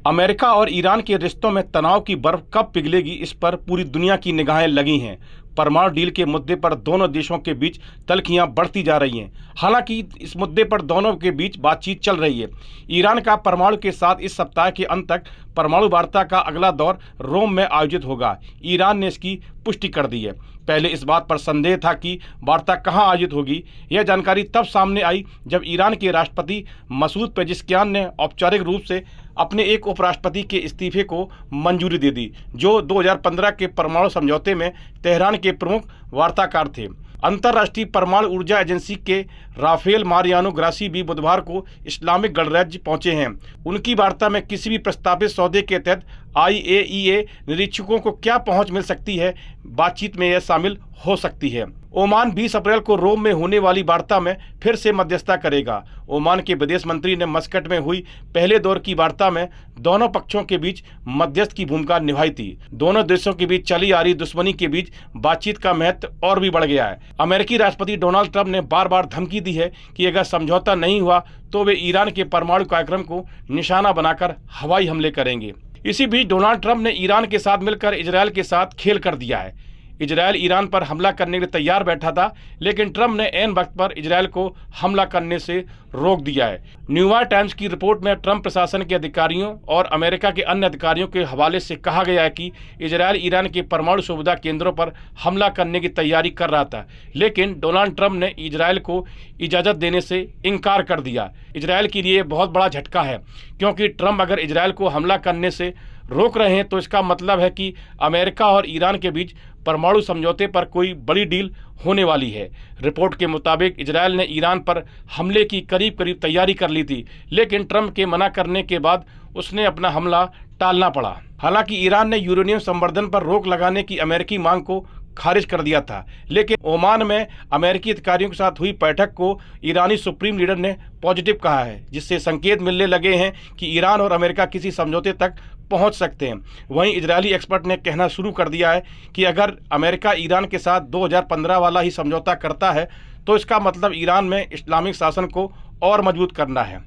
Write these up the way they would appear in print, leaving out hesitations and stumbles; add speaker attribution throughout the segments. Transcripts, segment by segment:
Speaker 1: America और Iran के रिश्तों में तनाव की बर्फ कब पिघलेगी, इस पर पूरी दुनिया की निगाहें लगी हैं। परमाणु डील के मुद्दे पर दोनों देशों के बीच तल्खियां बढ़ती जा रही हैं। हालांकि इस मुद्दे पर दोनों के बीच बातचीत चल रही है। ईरान का परमाणु के साथ इस सप्ताह के अंत तक परमाणु वार्ता का अगला दौर रोम में आयोजित होगा। ईरान ने इसकी पुष्टि कर दी है। पहले इस बात पर संदेह था कि वार्ता कहां आयोजित होगी। यह जानकारी तब सामने आई जब ईरान के राष्ट्रपति मसूद पेजिशकियान ने औपचारिक रूप से अपने एक उपराष्ट्रपति के इस्तीफे को मंजूरी दे दी, जो 2015 के परमाणु समझौते में तेहरान के प्रमुख वार्ताकार थे। अंतर्राष्ट्रीय परमाणु ऊर्जा एजेंसी के राफेल मारियानो ग्रासी भी बुधवार को इस्लामिक गणराज्य पहुंचे हैं। उनकी वार्ता में किसी भी प्रस्तावित सौदे के तहत IAEA निरीक्षकों को क्या पहुंच मिल सकती है, बातचीत में यह शामिल हो सकती है। ओमान 20 अप्रैल को रोम में होने वाली वार्ता में फिर से मध्यस्थता करेगा। ओमान के विदेश मंत्री ने मस्कट में हुई पहले दौर की वार्ता में दोनों पक्षों के बीच मध्यस्थ की भूमिका निभाई थी। दोनों देशों के बीच चली आ रही दुश्मनी के बीच बातचीत का महत्व और भी बढ़ गया है। अमेरिकी राष्ट्रपति डोनाल्ड ट्रंप ने बार बार धमकी दी है कि अगर समझौता नहीं हुआ तो वे ईरान के परमाणु कार्यक्रम को निशाना बनाकर हवाई हमले करेंगे। इसी बीच डोनाल्ड ट्रंप ने ईरान के साथ मिलकर इजरायल के साथ खेल कर दिया है। इजरायल ईरान पर हमला करने के लिए तैयार बैठा था, लेकिन ट्रंप ने ऐन वक्त पर इजरायल को हमला करने से रोक दिया है। न्यूयॉर्क टाइम्स की रिपोर्ट में ट्रंप प्रशासन के अधिकारियों और अमेरिका के अन्य अधिकारियों के हवाले से कहा गया है कि इजरायल ईरान के परमाणु सुविधा केंद्रों पर हमला करने की तैयारी कर रहा था, लेकिन डोनाल्ड ट्रंप ने इजरायल को इजाज़त देने से इनकार कर दिया। इजरायल के लिए बहुत बड़ा झटका है, क्योंकि ट्रंप अगर इजरायल को हमला करने से रोक रहे हैं तो इसका मतलब है कि अमेरिका और ईरान के बीच परमाणु समझौते पर कोई बड़ी डील होने वाली है। रिपोर्ट के मुताबिक इजरायल ने ईरान पर हमले की करीब करीब तैयारी कर ली थी, लेकिन ट्रंप के मना करने के बाद उसने अपना हमला टालना पड़ा। हालांकि ईरान ने यूरेनियम संवर्धन पर रोक लगाने की अमेरिकी मांग को खारिज कर दिया था, लेकिन ओमान में अमेरिकी अधिकारियों के साथ हुई बैठक को ईरानी सुप्रीम लीडर ने पॉजिटिव कहा है, जिससे संकेत मिलने लगे हैं कि ईरान और अमेरिका किसी समझौते तक पहुंच सकते हैं। वहीं इजरायली एक्सपर्ट ने कहना शुरू कर दिया है कि अगर अमेरिका ईरान के साथ 2015 वाला ही समझौता करता है तो इसका मतलब ईरान में इस्लामिक शासन को और मजबूत करना है।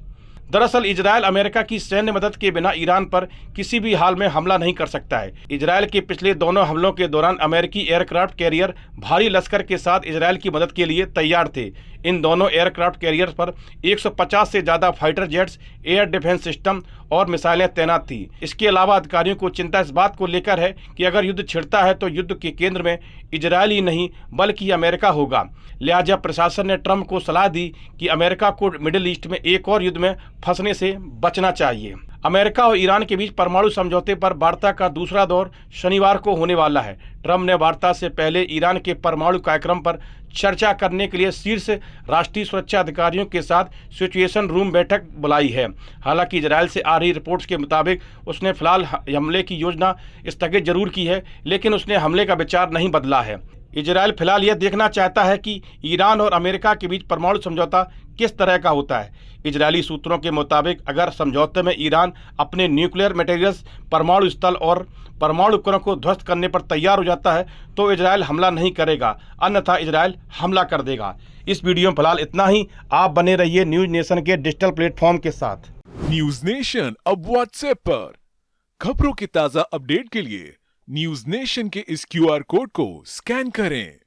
Speaker 1: दरअसल इजरायल अमेरिका की सैन्य मदद के बिना ईरान पर किसी भी हाल में हमला नहीं कर सकता है। इजरायल के पिछले दोनों हमलों के दौरान अमेरिकी एयरक्राफ्ट कैरियर भारी लश्कर के साथ इजरायल की मदद के लिए तैयार थे। इन दोनों एयरक्राफ्ट कैरियर्स पर 150 से ज़्यादा fighter jets, air defence system और मिसाइलें तैनात थी। इसके अलावा अधिकारियों को चिंता इस बात को लेकर है कि अगर युद्ध छिड़ता है तो युद्ध के केंद्र में इजरायल ही नहीं बल्कि अमेरिका होगा। लिहाजा प्रशासन ने ट्रंप को सलाह दी कि अमेरिका को मिडिल ईस्ट में एक और युद्ध में फंसने से बचना चाहिए। अमेरिका और ईरान के बीच परमाणु समझौते पर वार्ता का दूसरा दौर शनिवार को होने वाला है। ट्रंप ने वार्ता से पहले ईरान के परमाणु कार्यक्रम पर चर्चा करने के लिए शीर्ष राष्ट्रीय सुरक्षा अधिकारियों के साथ सिचुएशन रूम बैठक बुलाई है। हालांकि इजरायल से आ रही रिपोर्ट्स के मुताबिक उसने फिलहाल हमले की योजना स्थगित जरूर की है, लेकिन उसने हमले का विचार नहीं बदला है। इजरायल फिलहाल यह देखना चाहता है कि ईरान और अमेरिका के बीच परमाणु समझौता किस तरह का होता है। इजरायली सूत्रों के मुताबिक अगर समझौते में ईरान अपने न्यूक्लियर मटेरियल्स, परमाणु स्थल और परमाणु उपकरणों को ध्वस्त करने पर तैयार हो जाता है तो इजरायल हमला नहीं करेगा, अन्यथा इजरायल हमला कर देगा। इस वीडियो में फिलहाल इतना ही। आप बने रहिए न्यूज नेशन के डिजिटल प्लेटफॉर्म के साथ।
Speaker 2: न्यूज नेशन अब व्हाट्सएप पर खबरों के ताजा अपडेट के लिए न्यूज नेशन के इस QR कोड को स्कैन करें।